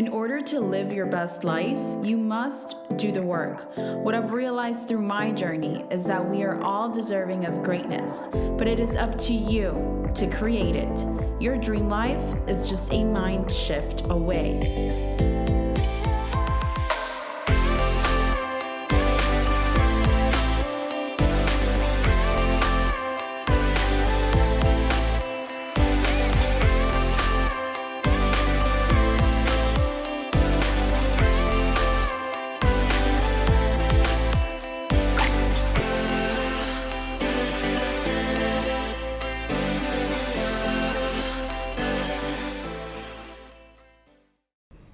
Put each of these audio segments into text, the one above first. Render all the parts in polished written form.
In order to live your best life, you must do the work. What I've realized through my journey is that we are all deserving of greatness, but it is up to you to create it. Your dream life is just a mind shift away.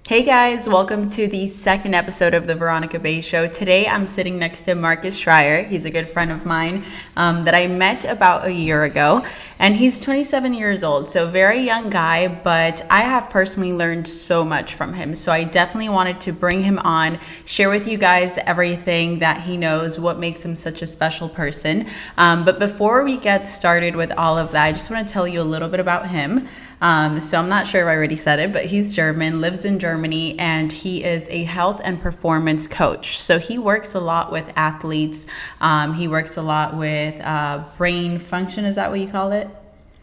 Hey guys, welcome to the second episode of the Veronica Bay Show. Today I'm sitting next to Markus Schreyer. He's a good friend of mine that I met about a year ago, and he's 27 years old, so very young guy, but I have personally learned so much from him. So I definitely wanted to bring him on, share with you guys everything that he knows, what makes him such a special person. But before we get started with all of that, I just want to tell you a little bit about him. So I'm not sure if I already said it, but he's German, lives in Germany, and he is a health and performance coach. So he works a lot with athletes. He works a lot with brain function. Is that what you call it?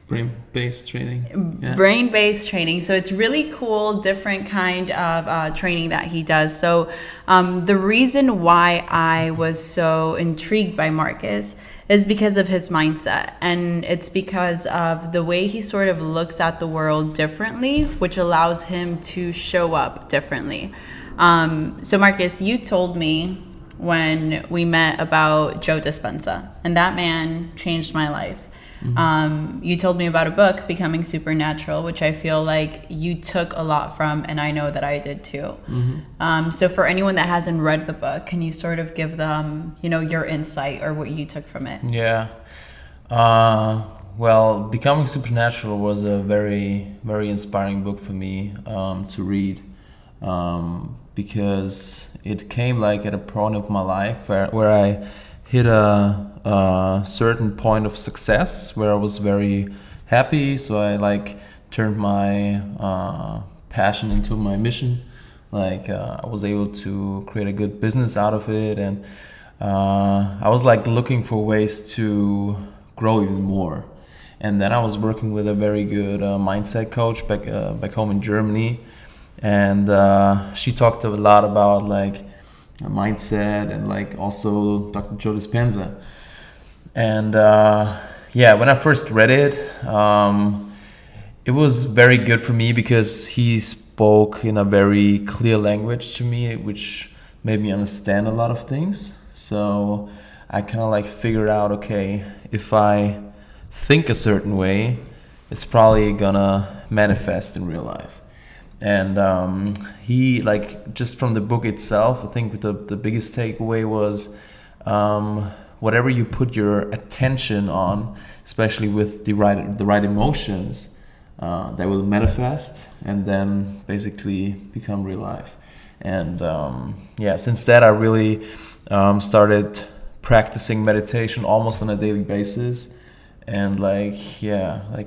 Brain-based training. Yeah. Brain-based training. So it's really cool, different kind of training that he does. So the reason why I was so intrigued by Markus is because of his mindset, and it's because of the way he sort of looks at the world differently, which allows him to show up differently. So Markus, you told me when we met about Joe Dispenza, and that man changed my life. You told me about a book, Becoming Supernatural, which I feel like you took a lot from, and I know that I did too. So for anyone that hasn't read the book, can you sort of give them, your insight or what you took from it? Yeah. Well, Becoming Supernatural was a very, very inspiring book for me to read because it came like at a point of my life where I hit a certain point of success where I was very happy. So I turned my passion into my mission. I was able to create a good business out of it, and I was looking for ways to grow even more. And then I was working with a very good mindset coach back home in Germany, and she talked a lot about mindset and also Dr. Joe Dispenza. And when I first read it, it was very good for me because he spoke in a very clear language to me, which made me understand a lot of things. So I kind of figured out, okay, if I think a certain way, it's probably gonna manifest in real life. And he just from the book itself, I think the biggest takeaway was whatever you put your attention on, especially with the right emotions, that will manifest and then basically become real life. And since that I really started practicing meditation almost on a daily basis, and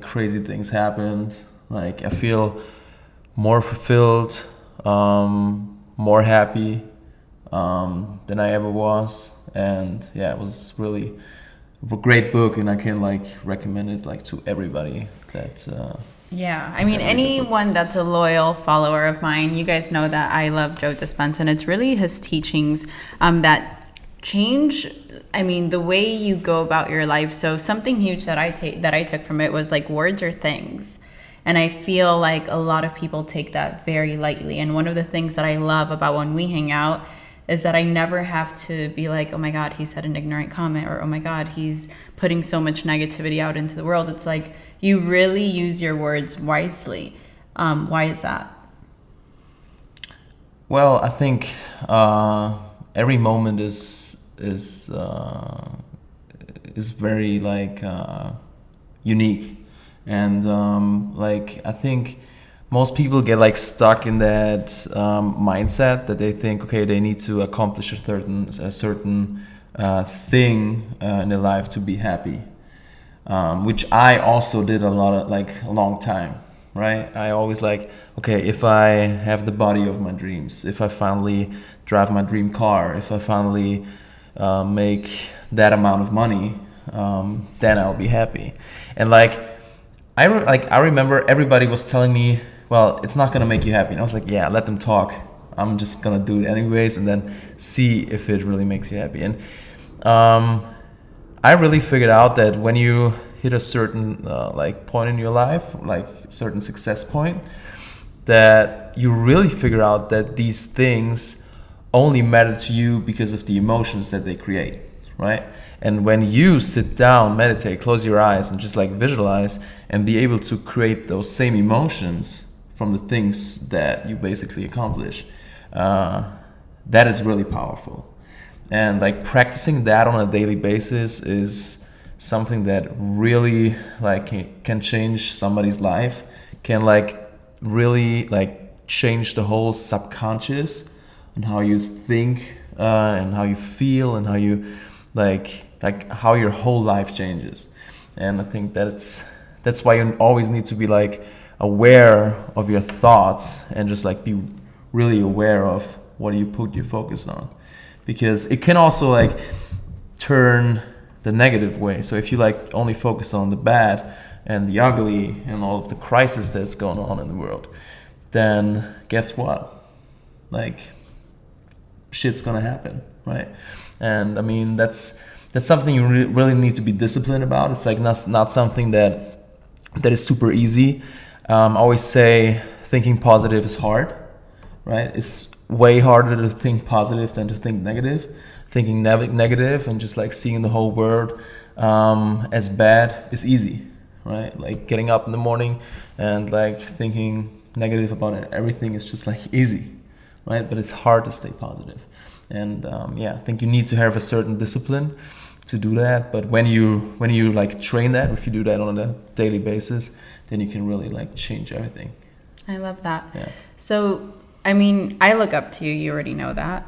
crazy things happened. I feel more fulfilled, more happy than I ever was. And it was really a great book, and I can recommend it to everybody that anyone that's a loyal follower of mine, you guys know that I love Joe Dispenza, and it's really his teachings that change the way you go about your life. So something huge that I took from it was words are things. And I feel like a lot of people take that very lightly. And one of the things that I love about when we hang out is that I never have to be like, oh my God, he said an ignorant comment, or oh my God, he's putting so much negativity out into the world. It's you really use your words wisely. Why is that? Well, I think every moment is very unique. And I think most people get stuck in that mindset that they think, okay, they need to accomplish a certain thing in their life to be happy, which I also did a long time. right? I always like, okay, if I have the body of my dreams, if I finally drive my dream car, if I finally make that amount of money, then I'll be happy. And like I remember everybody was telling me, well, it's not gonna make you happy. And I was like, yeah, let them talk. I'm just gonna do it anyways, and then see if it really makes you happy. And I really figured out that when you hit a certain like point in your life, like a certain success point, that you really figure out that these things only matter to you because of the emotions that they create, right? And when you sit down, meditate, close your eyes, and just like visualize and be able to create those same emotions from the things that you basically accomplish, that is really powerful. And like practicing that on a daily basis is something that really like can change somebody's life, can like really like change the whole subconscious and how you think and how you feel and how you like how your whole life changes. And I think that's why you always need to be like aware of your thoughts and just like be really aware of what you put your focus on, because it can also like turn the negative way. So if you like only focus on the bad and the ugly and all of the crisis that's going on in the world, then guess what? Like shit's gonna happen, right? And I mean that's something you really need to be disciplined about. It's like not something that is super easy. I always say thinking positive is hard, right? It's way harder to think positive than to think negative. Thinking negative and just like seeing the whole world as bad is easy, right? Like getting up in the morning and like thinking negative about everything is just like easy, right? But it's hard to stay positive. And I think you need to have a certain discipline to do that. But when you like train that, if you do that on a daily basis, then you can really like change everything. I love that. Yeah. So, I mean, I look up to you. You already know that.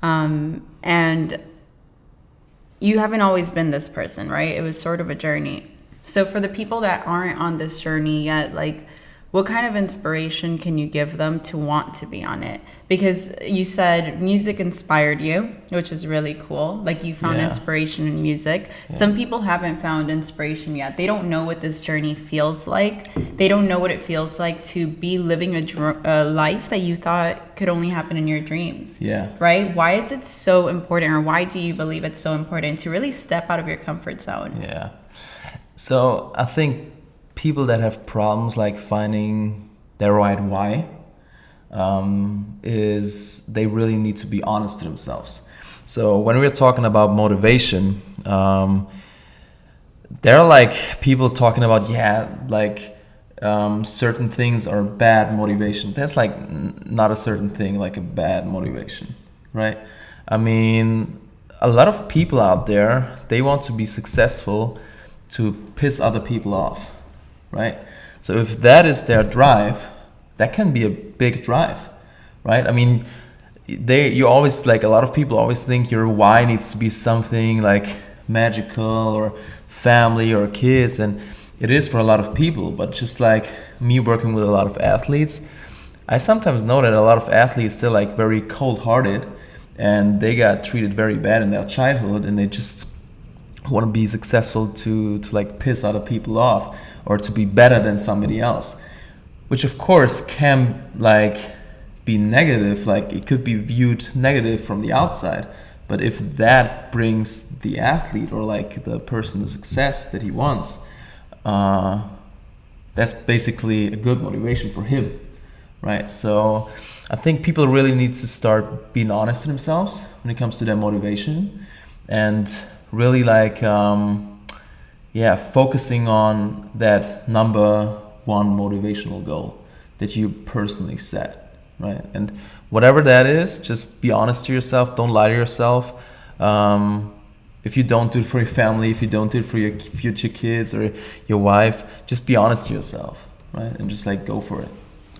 And you haven't always been this person, right? It was sort of a journey. So for the people that aren't on this journey yet, like, what kind of inspiration can you give them to want to be on it? Because you said music inspired you, which is really cool. Like you found inspiration in music. Yeah. Some people haven't found inspiration yet. They don't know what this journey feels like. They don't know what it feels like to be living a life that you thought could only happen in your dreams. Yeah. Right? Why is it so important, or why do you believe it's so important to really step out of your comfort zone? Yeah. So I think people that have problems like finding their right why is they really need to be honest to themselves. So when we're talking about motivation, there are like people talking about certain things are bad motivation. That's like not a certain thing like a bad motivation, right? I mean, a lot of people out there, they want to be successful to piss other people off, right? So if that is their drive, that can be a big drive, right? I mean, you always like a lot of people always think your why needs to be something like magical or family or kids, and it is for a lot of people. But just like me working with a lot of athletes, I sometimes know that a lot of athletes are like very cold-hearted, and they got treated very bad in their childhood, and they just want to be successful to like piss other people off or to be better than somebody else, which of course can like be negative. Like it could be viewed negative from the outside, but if that brings the athlete or like the person the success that he wants, that's basically a good motivation for him, right? So I think people really need to start being honest to themselves when it comes to their motivation, and really like focusing on that number one motivational goal that you personally set, right? And whatever that is, just be honest to yourself. Don't lie to yourself. If you don't do it for your family, if you don't do it for your future kids or your wife, just be honest to yourself, right? And just like go for it.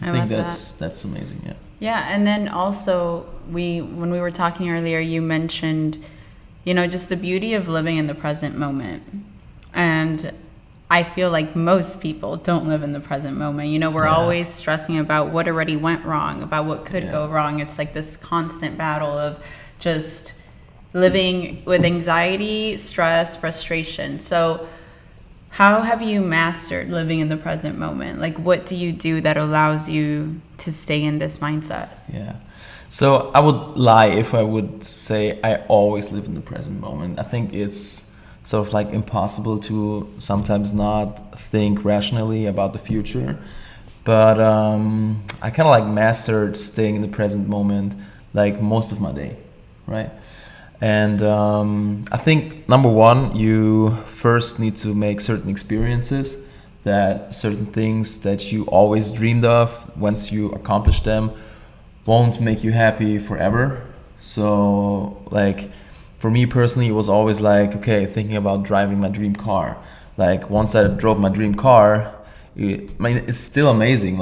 I think that's amazing. Yeah. Yeah, and then also when we were talking earlier, you mentioned, just the beauty of living in the present moment. And I feel like most people don't live in the present moment. You know, we're always stressing about what already went wrong, about what could go wrong. It's like this constant battle of just living with anxiety, stress, frustration. So how have you mastered living in the present moment? Like, what do you do that allows you to stay in this mindset? Yeah. So I would lie if I would say I always live in the present moment. I think it's sort of like impossible to sometimes not think rationally about the future. But I kind of like mastered staying in the present moment like most of my day, right? And I think number one, you first need to make certain experiences, that certain things that you always dreamed of, once you accomplish them, won't make you happy forever. So like for me personally, it was always like, okay, thinking about driving my dream car. Like once I drove my dream car, I mean, it's still amazing.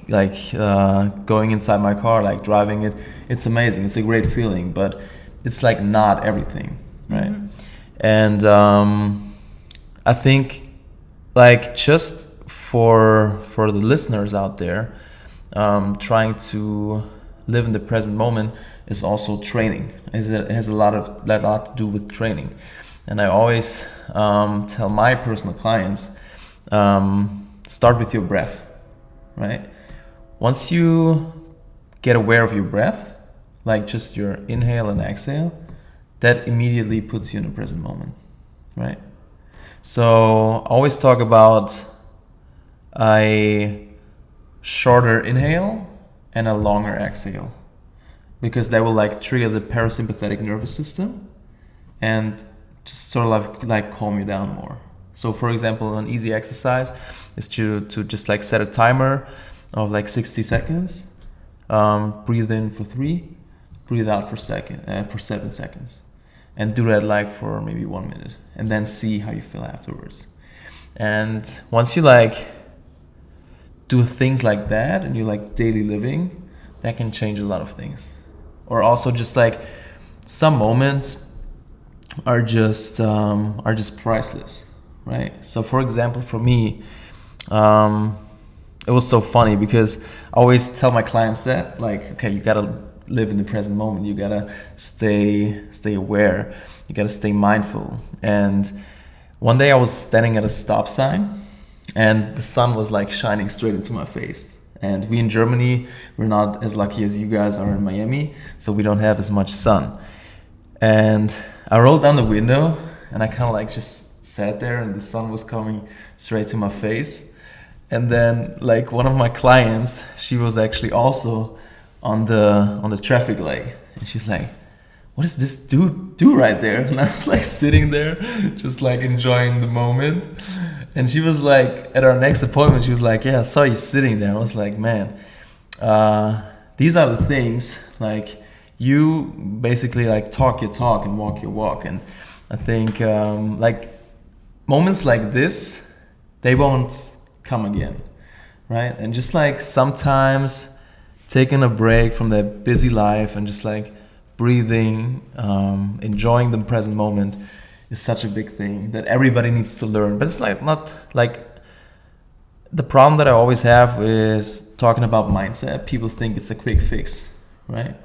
Going inside my car, like driving it, it's amazing. It's a great feeling, but it's like not everything, right? Mm-hmm. And I think like just for the listeners out there, trying to live in the present moment is also training. It has a lot to do with training. And I always tell my personal clients, start with your breath, right? Once you get aware of your breath, like just your inhale and exhale, that immediately puts you in the present moment, right? So I always talk about a shorter inhale and a longer exhale, because that will like trigger the parasympathetic nervous system and just sort of like calm you down more. So for example, an easy exercise is to just like set a timer of like 60 seconds, breathe in for 3, breathe out for 7 seconds, and do that like for maybe 1 minute, and then see how you feel afterwards. And once you like do things like that and you like daily living, that can change a lot of things. Or also just like some moments are just priceless, right? So for example, for me, it was so funny because I always tell my clients that, like, okay, you gotta live in the present moment. You gotta stay aware. You gotta stay mindful. And one day I was standing at a stop sign, and the sun was like shining straight into my face. And we in Germany, we're not as lucky as you guys are in Miami, so we don't have as much sun. And I rolled down the window, and I kind of like just sat there, and the sun was coming straight to my face. And then like one of my clients, she was actually also on the traffic light, and she's like, what does this dude do right there? And I was like sitting there just like enjoying the moment. And she was like, at our next appointment, she was like, yeah, I saw you sitting there. I was like, man, these are the things, like you basically like talk your talk and walk your walk. And I think like moments like this, they won't come again, right? And just like sometimes taking a break from that busy life and just like breathing, enjoying the present moment is such a big thing that everybody needs to learn. But it's like not like the problem that I always have is talking about mindset. People think it's a quick fix, right?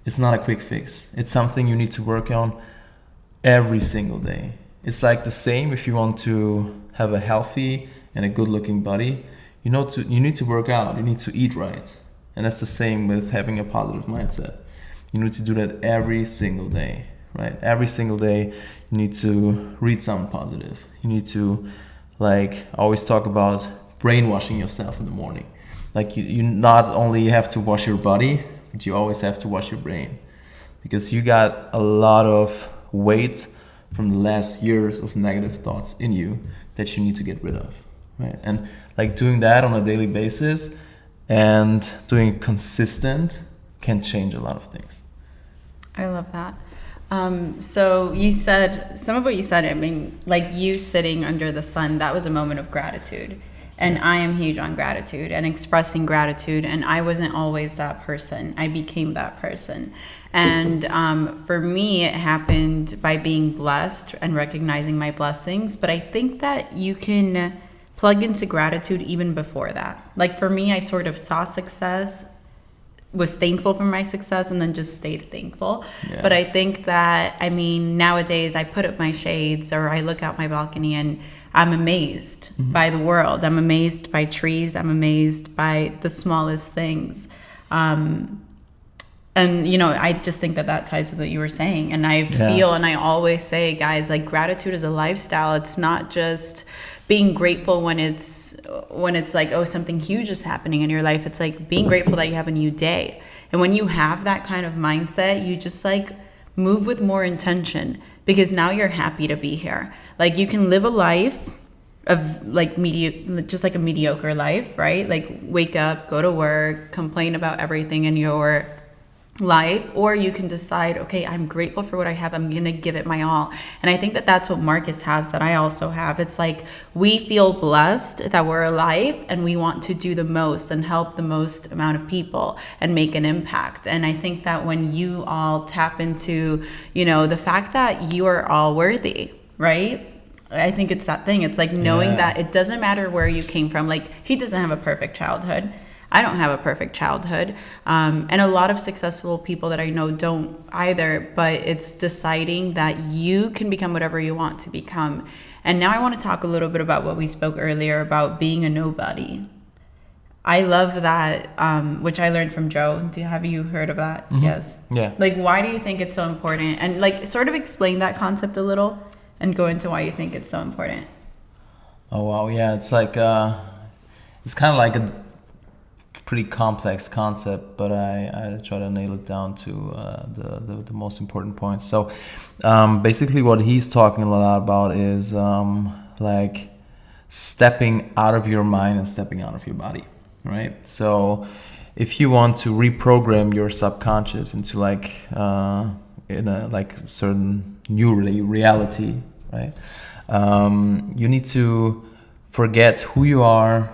It's not a quick fix. It's something you need to work on every single day. It's like the same if you want to have a healthy and a good looking body. You need to work out, you need to eat right. And that's the same with having a positive mindset. You need to do that every single day, right? Every single day you need to read something positive. You need to, like, always talk about brainwashing yourself in the morning. Like you not only have to wash your body, but you always have to wash your brain, because you got a lot of weight from the last years of negative thoughts in you that you need to get rid of, right? And like doing that on a daily basis and doing it consistent can change a lot of things. I love that. So you said, some of what you said, I mean, like you sitting under the sun, that was a moment of gratitude. And I am huge on gratitude and expressing gratitude. And I wasn't always that person. I became that person. And for me, it happened by being blessed and recognizing my blessings. But I think that you can plug into gratitude even before that. Like for me, I sort of saw success, was thankful for my success, and then just stayed thankful. Yeah. But I think that, I mean, nowadays I put up my shades or I look out my balcony and I'm amazed by the world. I'm amazed by trees. I'm amazed by the smallest things. And, you know, I just think that that ties with what you were saying. And I feel, and I always say, guys, like gratitude is a lifestyle. It's not just being grateful when it's like, oh, something huge is happening in your life. It's like being grateful that you have a new day. And when you have that kind of mindset, you just like move with more intention, because now you're happy to be here. Like you can live a life of like just like a mediocre life, right? Like wake up, go to work, complain about everything in your life, or you can decide, okay, I'm grateful for what I have. I'm gonna give it my all. And I think that that's what Markus has, that I also have. It's like we feel blessed that we're alive and we want to do the most and help the most amount of people and make an impact. And I think that when you all tap into, you know, the fact that you are all worthy, right? I think it's that thing. It's like knowing that it doesn't matter where you came from. Like he doesn't have a perfect childhood. I don't have a perfect childhood. And a lot of successful people that I know don't either, but it's deciding that you can become whatever you want to become. And now I want to talk a little bit about what we spoke earlier about being a nobody. I love that, which I learned from Joe. Have you heard of that? Yes. Yeah. Like, why do you think it's so important? And like, sort of explain that concept a little and go into why you think it's so important. Oh, wow. Yeah. It's like, it's kind of like a pretty complex concept, but I try to nail it down to the most important points. So basically what he's talking a lot about is like stepping out of your mind and stepping out of your body, right? So if you want to reprogram your subconscious into like in a like certain new reality, right? You need to forget who you are,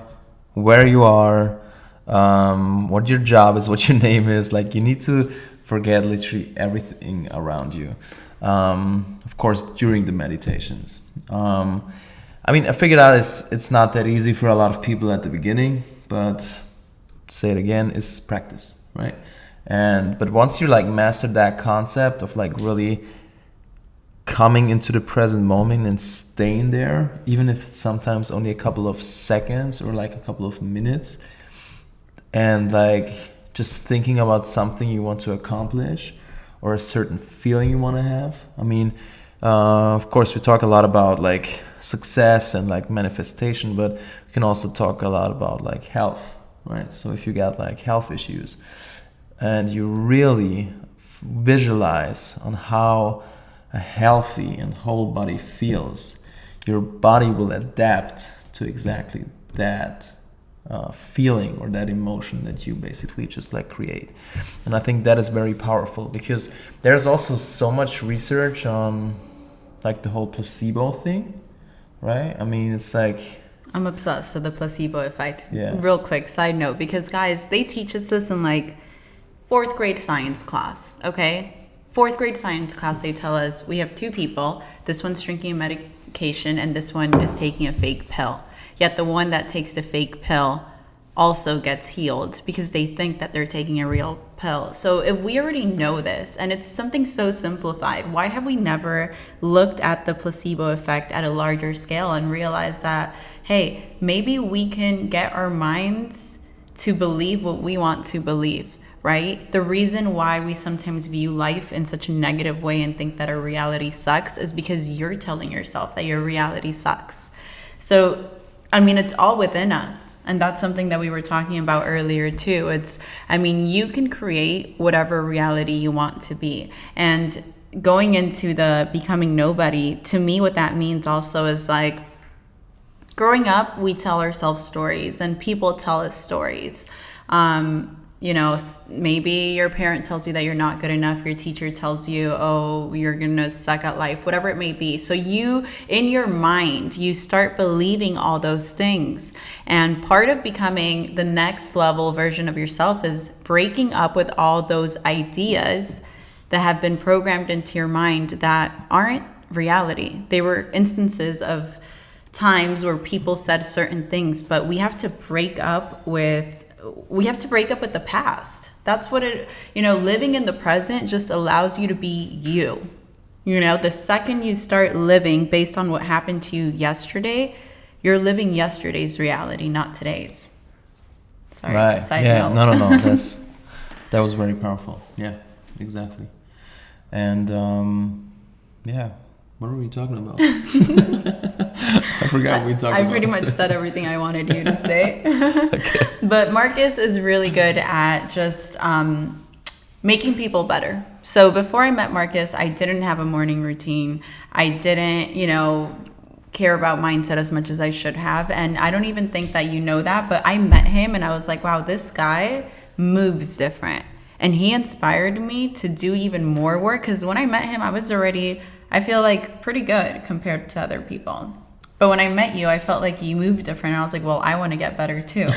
where you are, what your job is, what your name is. Like you need to forget literally everything around you, of course during the meditations. I mean, I figured out it's not that easy for a lot of people at the beginning, but say it again, it's practice, right? But once you like master that concept of like really coming into the present moment and staying there, even if it's sometimes only a couple of seconds or like a couple of minutes, and like just thinking about something you want to accomplish or a certain feeling you want to have. I mean, of course we talk a lot about like success and like manifestation, but we can also talk a lot about like health, right? So if you got like health issues and you really visualize on how a healthy and whole body feels, your body will adapt to exactly that feeling or that emotion that you basically just like create. And I think that is very powerful, because there's also so much research on like the whole placebo thing, right? I mean, it's like, I'm obsessed with the placebo effect. Yeah. Real quick side note, because guys, they teach us this in like 4th grade science class, okay? 4th grade science class, they tell us we have 2 people. This one's drinking a medication and this one is taking a fake pill. Yet the one that takes the fake pill also gets healed because they think that they're taking a real pill. So if we already know this, and it's something so simplified, why have we never looked at the placebo effect at a larger scale and realized that, hey, maybe we can get our minds to believe what we want to believe, right? The reason why we sometimes view life in such a negative way and think that our reality sucks is because you're telling yourself that your reality sucks. So I mean, it's all within us. And that's something that we were talking about earlier too. You can create whatever reality you want to be. And going into the becoming nobody, to me, what that means also is like, growing up, we tell ourselves stories and people tell us stories. maybe your parent tells you that you're not good enough. Your teacher tells you, oh, you're going to suck at life, whatever it may be. So you, in your mind, you start believing all those things. And part of becoming the next level version of yourself is breaking up with all those ideas that have been programmed into your mind that aren't reality. They were instances of times where people said certain things, but we have to break up with the past. That's what living in the present just allows you to be you. The second you start living based on what happened to you yesterday, you're living yesterday's reality, not today's. Sorry. Right. Side Yeah. note. No. That was very powerful. Yeah, exactly. And what were we talking about? I forgot what we talked about. I pretty much said everything I wanted you to say. Okay. But Markus is really good at just making people better. So before I met Markus, I didn't have a morning routine. I didn't, care about mindset as much as I should have. And I don't even think that you know that, but I met him and I was like, wow, this guy moves different. And he inspired me to do even more work, because when I met him, I was already, I feel like, pretty good compared to other people. But when I met you, I felt like you moved different. And I was like, well, I want to get better too.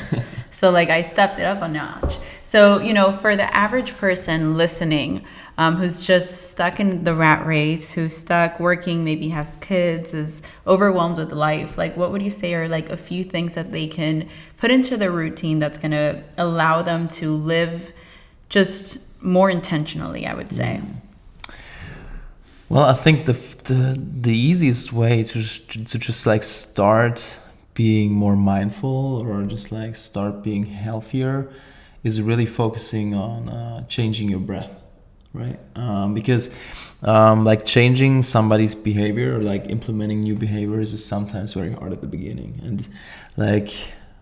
So I stepped it up a notch. So, for the average person listening, who's just stuck in the rat race, who's stuck working, maybe has kids, is overwhelmed with life, what would you say are a few things that they can put into their routine that's going to allow them to live just more intentionally, I would say? Well, I think the easiest way to just start being more mindful, or just start being healthier, is really focusing on changing your breath, right? Because changing somebody's behavior, or implementing new behaviors, is sometimes very hard at the beginning. And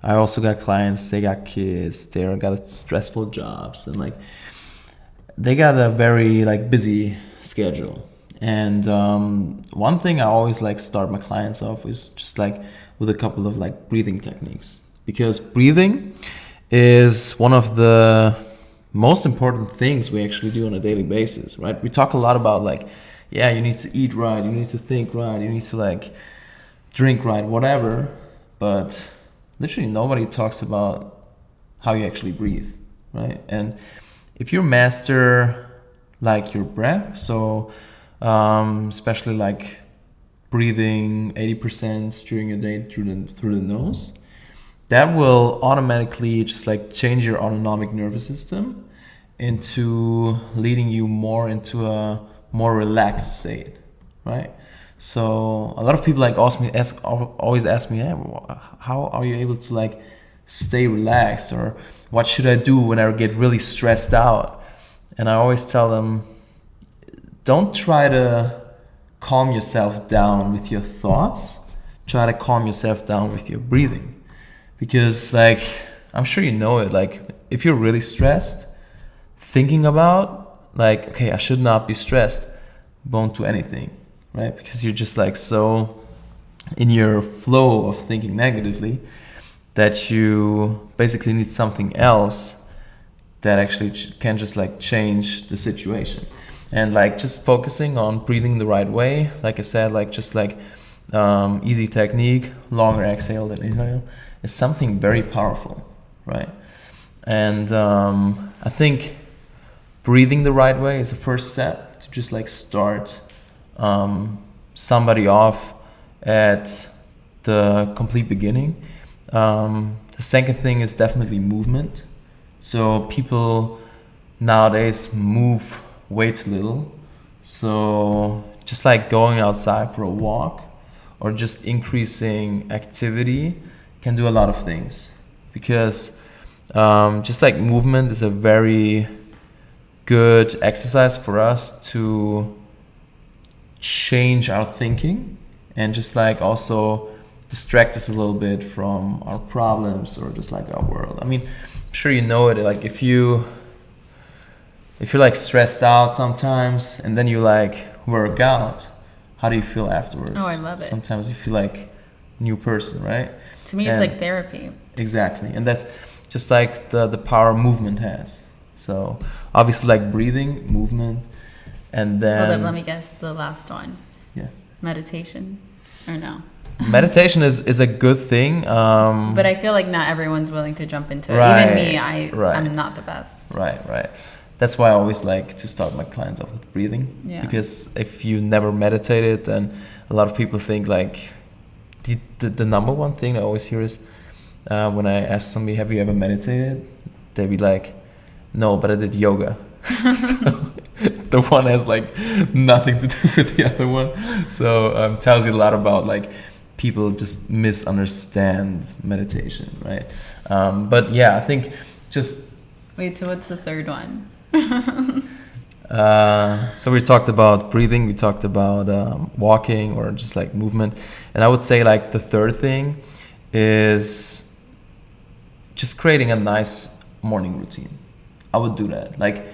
I also got clients, they got kids, they got stressful jobs, and they got a very busy schedule. And one thing I always start my clients off is just with a couple of breathing techniques, because breathing is one of the most important things we actually do on a daily basis, right? We talk a lot about you need to eat right, you need to think right, you need to drink right, whatever, but literally nobody talks about how you actually breathe, right? And if you master your breath, so especially breathing 80% during a day through the nose, that will automatically just change your autonomic nervous system into leading you more into a more relaxed state, right? So a lot of people always ask me, hey, how are you able to stay relaxed, or what should I do when I get really stressed out? And I always tell them, don't try to calm yourself down with your thoughts. Try to calm yourself down with your breathing. Because I'm sure you know it, if you're really stressed, thinking about okay, I should not be stressed, won't do anything, right? Because you're just so in your flow of thinking negatively that you basically need something else that actually can just change the situation. And just focusing on breathing the right way, like I said, easy technique, longer exhale than inhale, is something very powerful, right? And I think breathing the right way is the first step to just start somebody off at the complete beginning. The second thing is definitely movement. So people nowadays move way too little. So just going outside for a walk, or just increasing activity, can do a lot of things. Because just movement is a very good exercise for us to change our thinking, and just also distract us a little bit from our problems, or just our world. I mean, I'm sure you know it, if you're stressed out sometimes, and then you work out, how do you feel afterwards? Oh, I love it. Sometimes you feel new person, right? To me, it's therapy. Exactly. And that's just like the power movement has. So obviously like breathing, movement, and then... Hold up, let me guess the last one. Yeah. Meditation, or no? Meditation is a good thing. But I feel like not everyone's willing to jump into it. Right, Even me, I'm not the best. Right. That's why I always like to start my clients off with breathing. Yeah. Because if you never meditated, then a lot of people think like the number one thing I always hear is when I ask somebody, have you ever meditated? They'd be like, no, but I did yoga. So the one has like nothing to do with the other one. So tells you a lot about like people just misunderstand meditation, right? But yeah, I think just... Wait, so what's the third one? So we talked about breathing, we talked about walking or just like movement. And I would say like the third thing is just creating a nice morning routine. I would do that. Like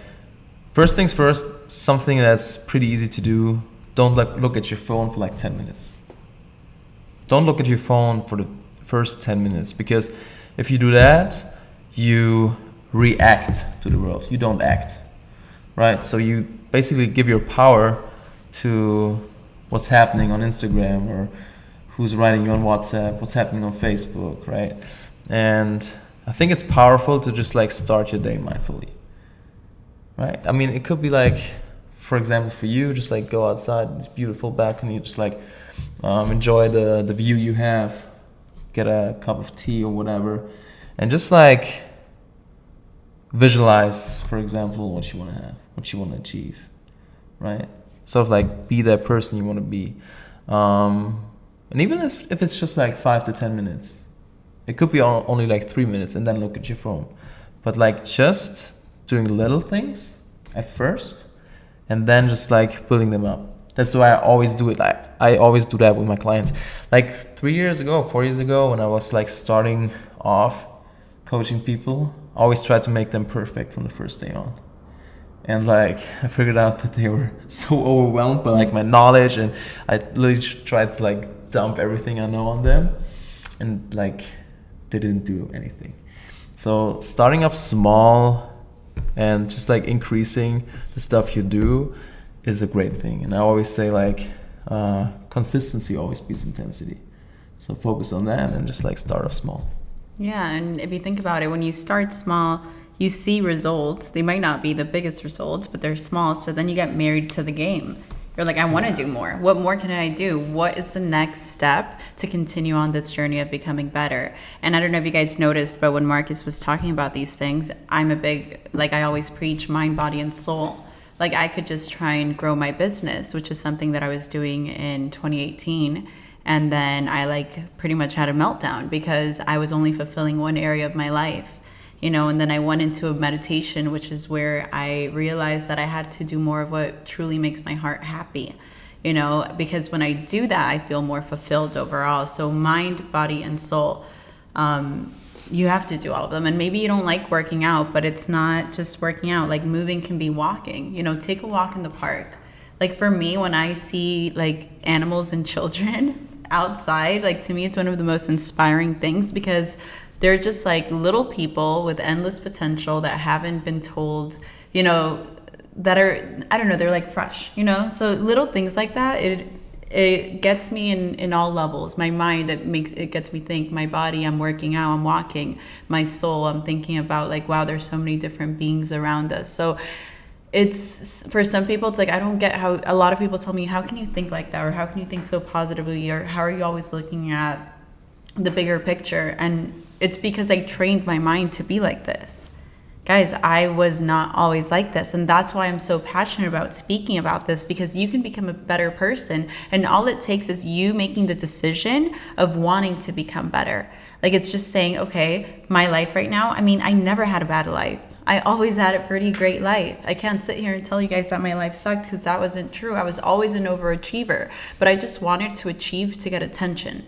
first things first, something that's pretty easy to do. Don't like look at your phone for like 10 minutes. Don't look at your phone for the first 10 minutes, because if you do that, you react to the world. You don't act, right? So you basically give your power to what's happening on Instagram or who's writing you on WhatsApp, what's happening on Facebook, right? And I think it's powerful to just like start your day mindfully, right? I mean, it could be like, for example, for you, just like go outside, it's beautiful balcony, just like enjoy the view you have, get a cup of tea or whatever, and just like visualize, for example, what you want to have, what you want to achieve, right? Sort of like be that person you want to be. And even if it's just like 5 to 10 minutes, it could be only like 3 minutes, and then look at your phone. But like just doing little things at first, and then just like building them up. That's why I always do it. I always do that with my clients. Like 4 years ago, when I was like starting off coaching people, I always tried to make them perfect from the first day on. And like I figured out that they were so overwhelmed by like my knowledge, and I literally tried to like dump everything I know on them, and like they didn't do anything. So starting off small and just like increasing the stuff you do is a great thing. And I always say like consistency always beats intensity. So focus on that and just like start off small. Yeah, and if you think about it, when you start small, you see results. They might not be the biggest results, but they're small. So then you get married to the game. You're like, I want to do more. What more can I do? What is the next step to continue on this journey of becoming better? And I don't know if you guys noticed, but when Markus was talking about these things, I'm a big, like I always preach mind, body, and soul. Like I could just try and grow my business, which is something that I was doing in 2018. And then I like pretty much had a meltdown because I was only fulfilling one area of my life, you know, and then I went into a meditation, which is where I realized that I had to do more of what truly makes my heart happy, you know, because when I do that, I feel more fulfilled overall. So mind, body, and soul, you have to do all of them. And maybe you don't like working out, but it's not just working out. Like moving can be walking, you know, take a walk in the park. Like for me, when I see like animals and children outside, like to me, it's one of the most inspiring things because they're just like little people with endless potential that haven't been told, you know, that are, I don't know, they're like fresh, you know? So little things like that, it gets me in all levels. My mind, it gets me think. My body, I'm working out, I'm walking. My soul, I'm thinking about like, wow, there's so many different beings around us. So it's, for some people, it's like, I don't get how, a lot of people tell me, how can you think like that? Or how can you think so positively? Or how are you always looking at the bigger picture? And it's because I trained my mind to be like this. Guys, I was not always like this. And that's why I'm so passionate about speaking about this, because you can become a better person. And all it takes is you making the decision of wanting to become better. Like it's just saying, okay, my life right now, I mean, I never had a bad life. I always had a pretty great life. I can't sit here and tell you guys that my life sucked because that wasn't true. I was always an overachiever, but I just wanted to achieve to get attention.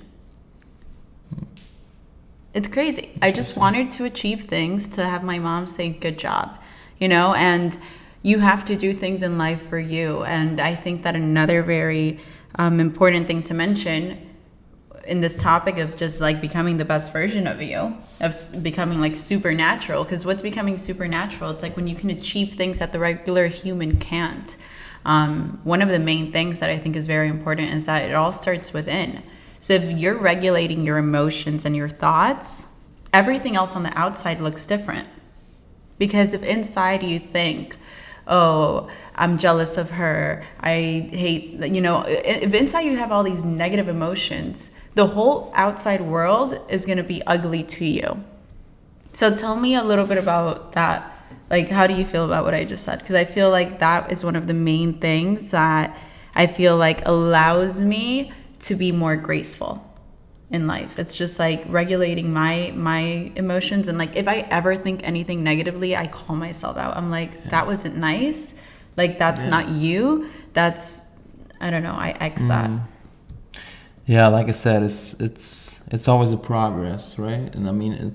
It's crazy. I just wanted to achieve things to have my mom say good job, you know, and you have to do things in life for you. And I think that another very important thing to mention, in this topic of just like becoming the best version of you, of becoming like supernatural. Because what's becoming supernatural? It's like when you can achieve things that the regular human can't. One of the main things that I think is very important is that it all starts within. So if you're regulating your emotions and your thoughts, everything else on the outside looks different. Because if inside you think, oh, I'm jealous of her, I hate, if inside you have all these negative emotions, the whole outside world is going to be ugly to you. So tell me a little bit about that. Like, how do you feel about what I just said? Because I feel like that is one of the main things that I feel like allows me to be more graceful in life. It's just like regulating my emotions. And like, if I ever think anything negatively, I call myself out. I'm like, that wasn't nice. Like, that's not you. That's, I don't know. I X that. Yeah, like I said, it's always a progress, right? And I mean,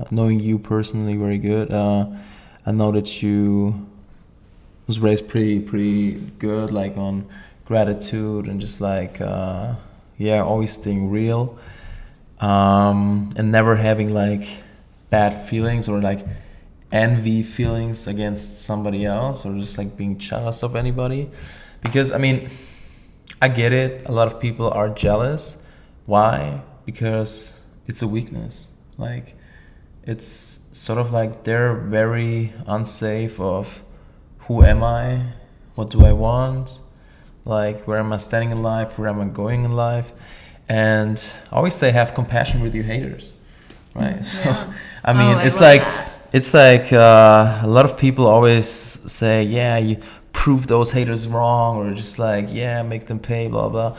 knowing you personally very good, I know that you was raised pretty good, like on gratitude and just like always staying real, and never having like bad feelings or like envy feelings against somebody else or just like being jealous of anybody. Because I mean, I get it, a lot of people are jealous. Why? Because it's a weakness. Like, it's sort of like they're very unsafe of who am I, what do I want, like where am I standing in life, where am I going in life. And I always say have compassion with your haters, right? Yeah. So I mean, it's like a lot of people always say, yeah, you prove those haters wrong, or just like, yeah, make them pay, blah blah.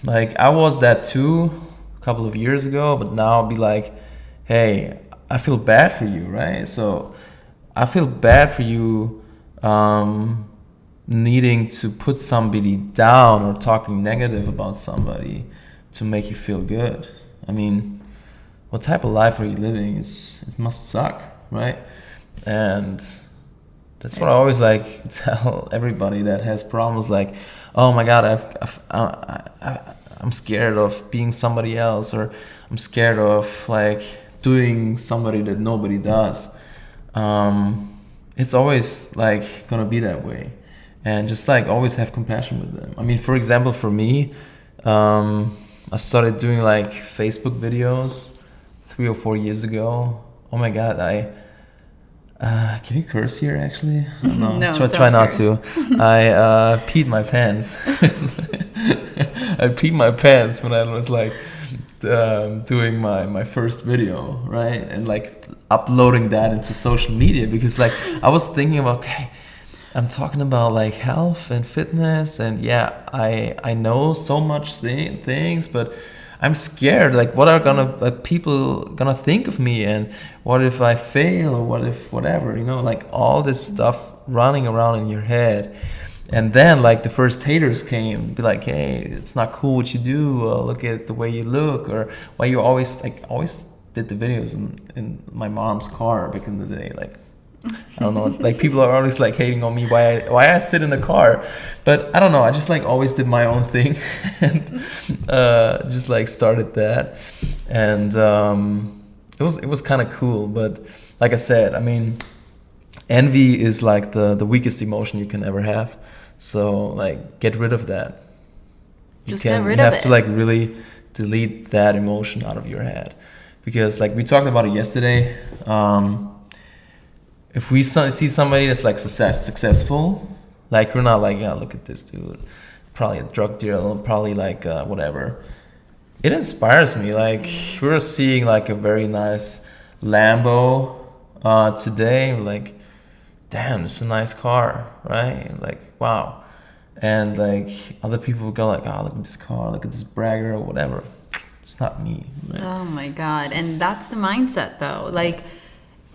Like, I was that too a couple of years ago, but now I'll be like, hey, I feel bad for you, right? So I feel bad for you needing to put somebody down or talking negative about somebody to make you feel good. I mean, what type of life are you living? It must suck, right? And that's what I always like tell everybody that has problems, like, oh my God, I'm scared of being somebody else, or I'm scared of like doing somebody that nobody does. It's always like gonna be that way, and just like always have compassion with them. I mean, for example, for me, I started doing like Facebook videos 3 or 4 years ago. Oh my God, can you curse here actually? No, try not to. I peed my pants. I peed my pants when I was like doing my first video, right? And like uploading that into social media, because like I was thinking about, okay, I'm talking about like health and fitness, and yeah, I know so much things, but I'm scared. Like, what are people gonna think of me, and what if I fail, or what if whatever, like all this stuff running around in your head. And then like the first haters came, be like, hey, it's not cool what you do. Look at the way you look, or why you always did the videos in my mom's car back in the day. Like, I don't know, like people are always like hating on me why I sit in a car, but I don't know, I just like always did my own thing and just like started that, and it was kind of cool. But like I said, I mean, envy is like the weakest emotion you can ever have. So like, get rid of that. You have to like really delete that emotion out of your head, because like we talked about it yesterday. If we see somebody that's like successful, like we're not like, yeah, look at this dude, probably a drug dealer, probably like whatever. It inspires me. Like, we're seeing like a very nice Lambo today. We're like, damn, it's a nice car, right? Like, wow. And like other people go like, oh, look at this car, look at this bragger or whatever. It's not me, right? Oh my God. And that's the mindset though. Like,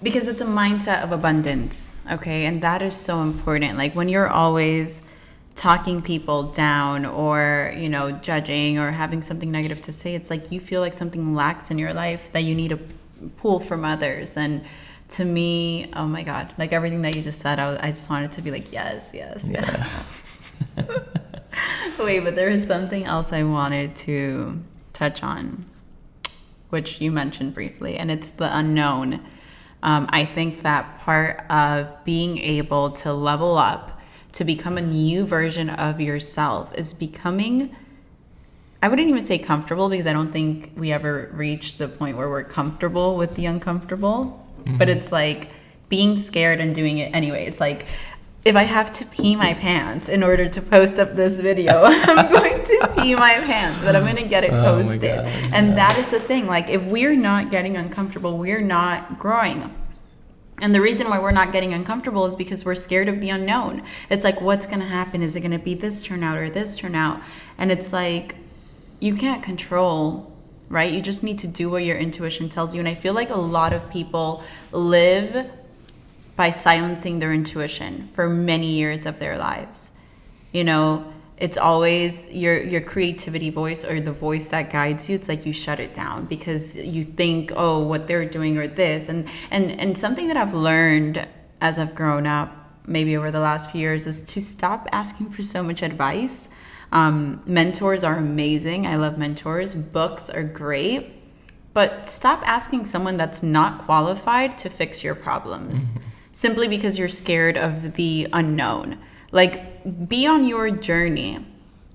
because it's a mindset of abundance, okay? And that is so important. Like, when you're always talking people down, or, judging, or having something negative to say, it's like you feel like something lacks in your life that you need to pull from others. And to me, oh my God, like everything that you just said, I just wanted to be like, yes. Yeah. Wait, but there was something else I wanted to touch on, which you mentioned briefly, and it's the unknown. I think that part of being able to level up, to become a new version of yourself, is becoming, I wouldn't even say comfortable, because I don't think we ever reach the point where we're comfortable with the uncomfortable. But it's like being scared and doing it anyways. Like, if I have to pee my pants in order to post up this video, I'm going to pee my pants, but I'm going to get it posted. And that is the thing. Like, if we're not getting uncomfortable, we're not growing. And the reason why we're not getting uncomfortable is because we're scared of the unknown. It's like, what's going to happen? Is it going to be this turnout or this turnout? And it's like, you can't control, right? You just need to do what your intuition tells you. And I feel like a lot of people live by silencing their intuition for many years of their lives. You know, it's always your creativity voice, or the voice that guides you. It's like you shut it down because you think, oh, what they're doing or this. And something that I've learned as I've grown up, maybe over the last few years, is to stop asking for so much advice. Mentors are amazing. I love mentors. Books are great. But stop asking someone that's not qualified to fix your problems. Simply because you're scared of the unknown. Like, be on your journey,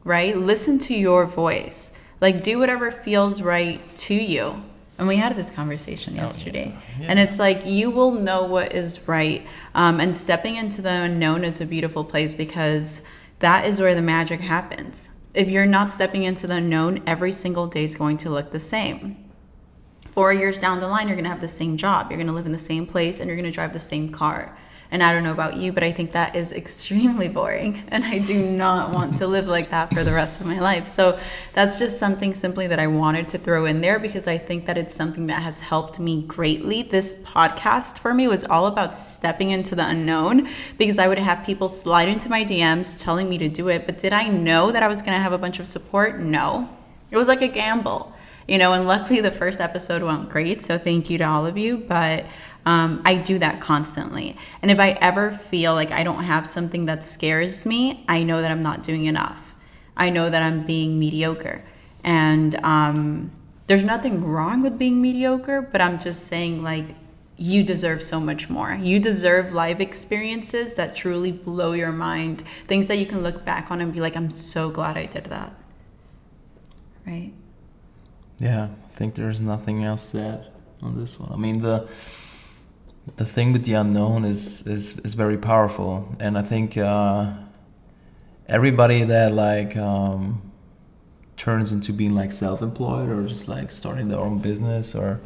right? Listen to your voice. Like, do whatever feels right to you. And we had this conversation yesterday. Yeah. And it's like, you will know what is right. And stepping into the unknown is a beautiful place, because that is where the magic happens. If you're not stepping into the unknown, every single day is going to look the same. 4 years down the line, you're going to have the same job. You're going to live in the same place, and you're going to drive the same car. And I don't know about you, but I think that is extremely boring. And I do not want to live like that for the rest of my life. So that's just something simply that I wanted to throw in there, because I think that it's something that has helped me greatly. This podcast for me was all about stepping into the unknown, because I would have people slide into my DMs telling me to do it. But did I know that I was going to have a bunch of support? No. It was like a gamble. You know, and luckily the first episode went great, so thank you to all of you. But I do that constantly. And if I ever feel like I don't have something that scares me, I know that I'm not doing enough. I know that I'm being mediocre. And there's nothing wrong with being mediocre, but I'm just saying, like, you deserve so much more. You deserve life experiences that truly blow your mind, things that you can look back on and be like, I'm so glad I did that. Right? Yeah, I think there's nothing else to add on this one. I mean, the thing with the unknown is very powerful, and I think everybody that like turns into being like self-employed, or just like starting their own business, or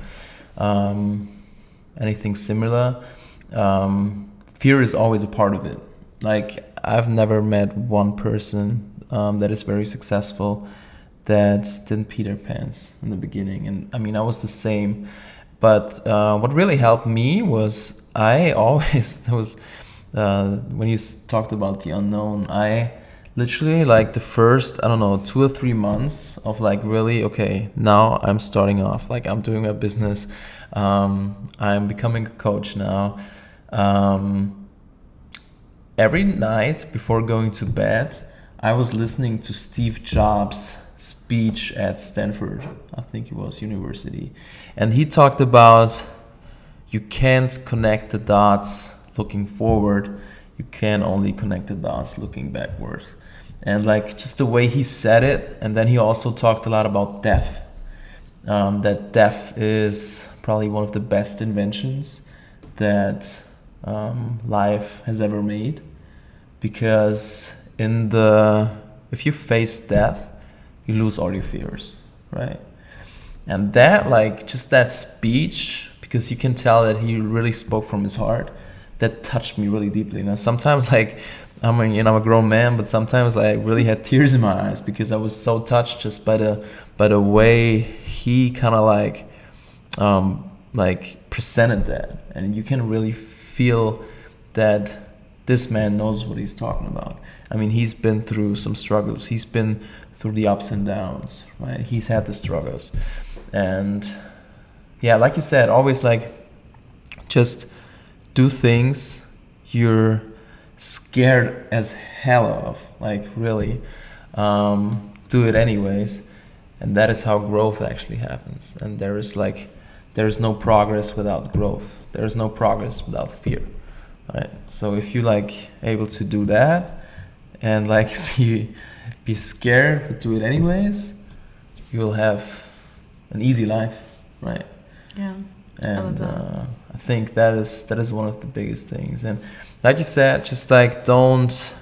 anything similar, fear is always a part of it. Like, I've never met one person that is very successful that didn't pee their pants in the beginning. And I mean, I was the same. But what really helped me was, I always, when you talked about the unknown, I literally, like, the first, I don't know, 2 or 3 months of like, really, okay, now I'm starting off, like, I'm doing my business, I'm becoming a coach now. Every night before going to bed, I was listening to Steve Jobs' speech at Stanford, I think it was university, and he talked about, you can't connect the dots looking forward, you can only connect the dots looking backward. And like, just the way he said it. And then he also talked a lot about death, that death is probably one of the best inventions that life has ever made, because if you face death, you lose all your fears, right? And that, like, just that speech, because you can tell that he really spoke from his heart, that touched me really deeply. Now, sometimes, like, I mean, you know, I'm a grown man, but sometimes I really had tears in my eyes, because I was so touched just by the way he kind of like presented that. And you can really feel that this man knows what he's talking about. I mean, he's been through some struggles. He's been through the ups and downs, right? He's had the struggles. And yeah, like you said, always like, just do things you're scared as hell of, like, really, do it anyways. and that is how growth actually happens. And there is no progress without growth. There is no progress without fear, right? So if you like able to do that and like be scared but do it anyways, you will have an easy life, right? Yeah. And I think that is one of the biggest things. And like you said, just like don't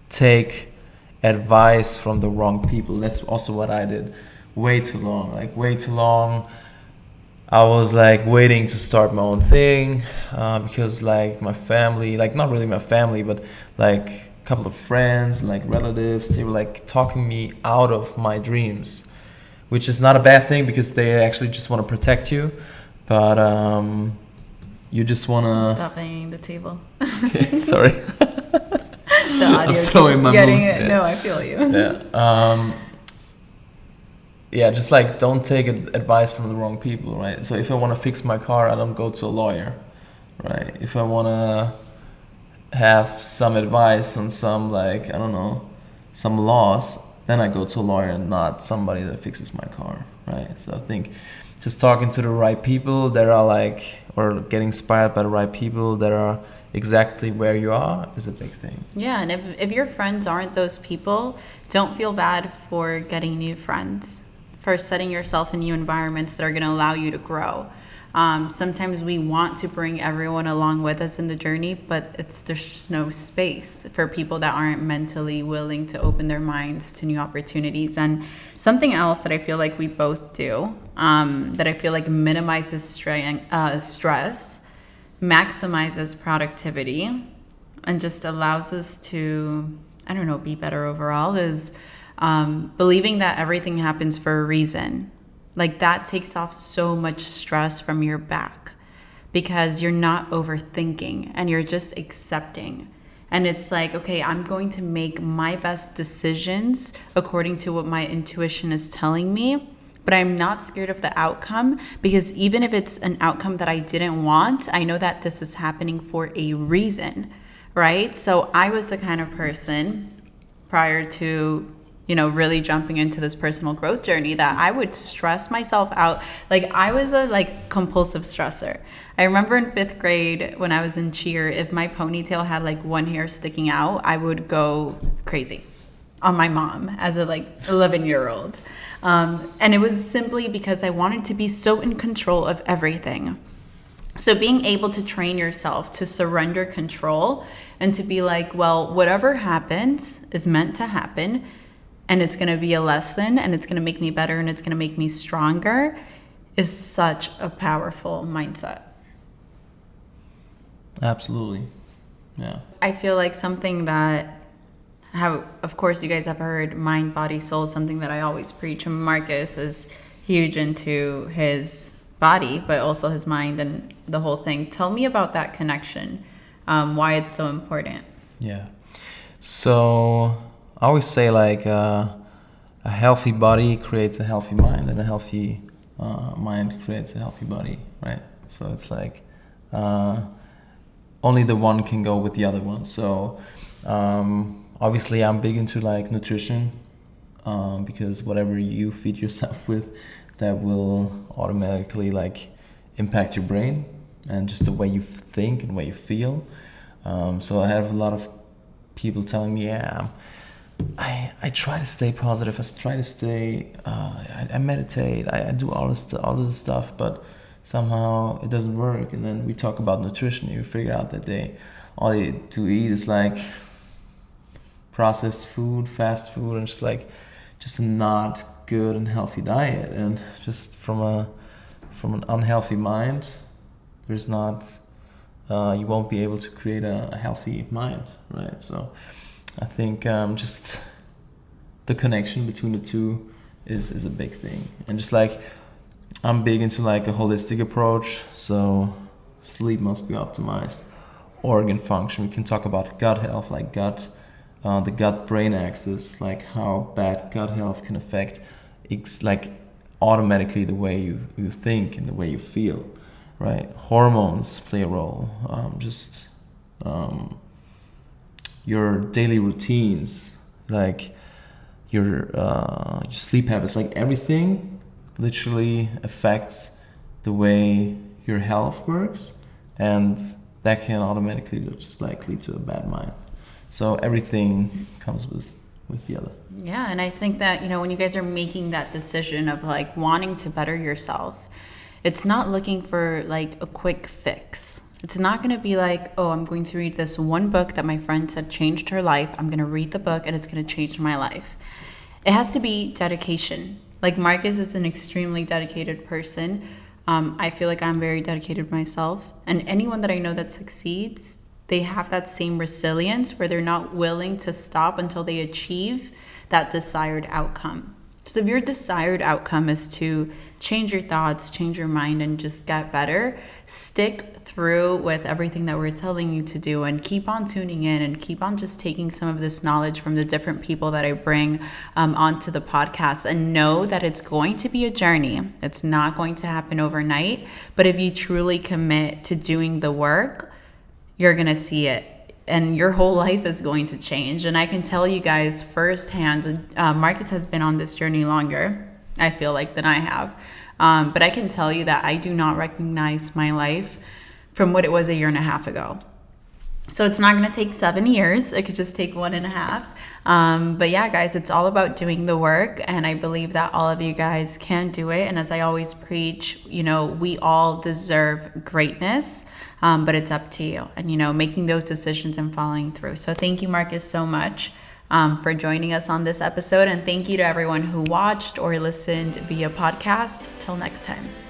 take advice from the wrong people. That's also what I did way too long. I was like waiting to start my own thing because like my family, like not really my family, but like a couple of friends, like relatives, they were like talking me out of my dreams, which is not a bad thing because they actually just want to protect you. But you just want to... Stop banging the table. Okay, sorry. The audio I'm so keeps in my getting mood. it. Yeah. No, I feel you. Yeah. Yeah, just like don't take advice from the wrong people, right? So if I want to fix my car, I don't go to a lawyer, right? If I want to have some advice on some, like, I don't know, some laws, then I go to a lawyer and not somebody that fixes my car, right? So I think just talking to the right people that are like, or getting inspired by the right people that are exactly where you are is a big thing. Yeah, and if your friends aren't those people, don't feel bad for getting new friends, for setting yourself in new environments that are going to allow you to grow. Sometimes we want to bring everyone along with us in the journey, but there's just no space for people that aren't mentally willing to open their minds to new opportunities. And something else that I feel like we both do, that I feel like minimizes stress, maximizes productivity, and just allows us to, I don't know, be better overall, is believing that everything happens for a reason. Like that takes off so much stress from your back because you're not overthinking and you're just accepting. And it's like, okay, I'm going to make my best decisions according to what my intuition is telling me, but I'm not scared of the outcome because even if it's an outcome that I didn't want, I know that this is happening for a reason, right? So I was the kind of person prior to really jumping into this personal growth journey that I would stress myself out. Like I was a compulsive stressor. I remember in 5th grade when I was in cheer, if my ponytail had one hair sticking out, I would go crazy on my mom as a 11-year-old. And it was simply because I wanted to be so in control of everything. So being able to train yourself to surrender control and to be like, well, whatever happens is meant to happen. And it's going to be a lesson and it's going to make me better and it's going to make me stronger is such a powerful mindset. Absolutely. Yeah. I feel like something that, of course, you guys have heard mind, body, soul, something that I always preach. And Markus is huge into his body, but also his mind and the whole thing. Tell me about that connection, why it's so important. Yeah. So I always say a healthy body creates a healthy mind and a healthy mind creates a healthy body, right? So it's only the one can go with the other one. So obviously I'm big into nutrition because whatever you feed yourself with, that will automatically impact your brain and just the way you think and the way you feel. So I have a lot of people telling me, I try to stay positive. I try to stay. I meditate. I do all this stuff, but somehow it doesn't work. And then we talk about nutrition. You figure out that all they do eat is processed food, fast food, and just a not good and healthy diet. And just from an unhealthy mind, there's not. You won't be able to create a healthy mind, right? So I think just the connection between the two is a big thing. And just I'm big into a holistic approach. So sleep must be optimized, organ function. We can talk about gut health, the gut-brain axis, how bad gut health can affect automatically the way you think and the way you feel, right? Hormones play a role. Your daily routines, your sleep habits, like everything literally affects the way your health works, and that can automatically just like lead to a bad mind. So everything comes with the other. Yeah, and I think that, when you guys are making that decision of like wanting to better yourself, it's not looking for like a quick fix. It's not going to be like, oh, I'm going to read this one book that my friend said changed her life. I'm going to read the book and it's going to change my life. It has to be dedication. Like Markus is an extremely dedicated person. I feel like I'm very dedicated myself. And anyone that I know that succeeds, they have that same resilience where they're not willing to stop until they achieve that desired outcome. So if your desired outcome is to change your thoughts, change your mind, and just get better, stick through with everything that we're telling you to do and keep on tuning in and keep on just taking some of this knowledge from the different people that I bring onto the podcast, and know that it's going to be a journey. It's not going to happen overnight, but if you truly commit to doing the work, you're going to see it. And your whole life is going to change. And I can tell you guys firsthand, Markus has been on this journey longer, I feel like, than I have. But I can tell you that I do not recognize my life from what it was a year and a half ago. So it's not going to take 7 years. It could just take 1.5. But yeah, guys, it's all about doing the work. And I believe that all of you guys can do it. And as I always preach, we all deserve greatness. But it's up to you and, making those decisions and following through. So thank you, Markus, so much for joining us on this episode. And thank you to everyone who watched or listened via podcast. Till next time.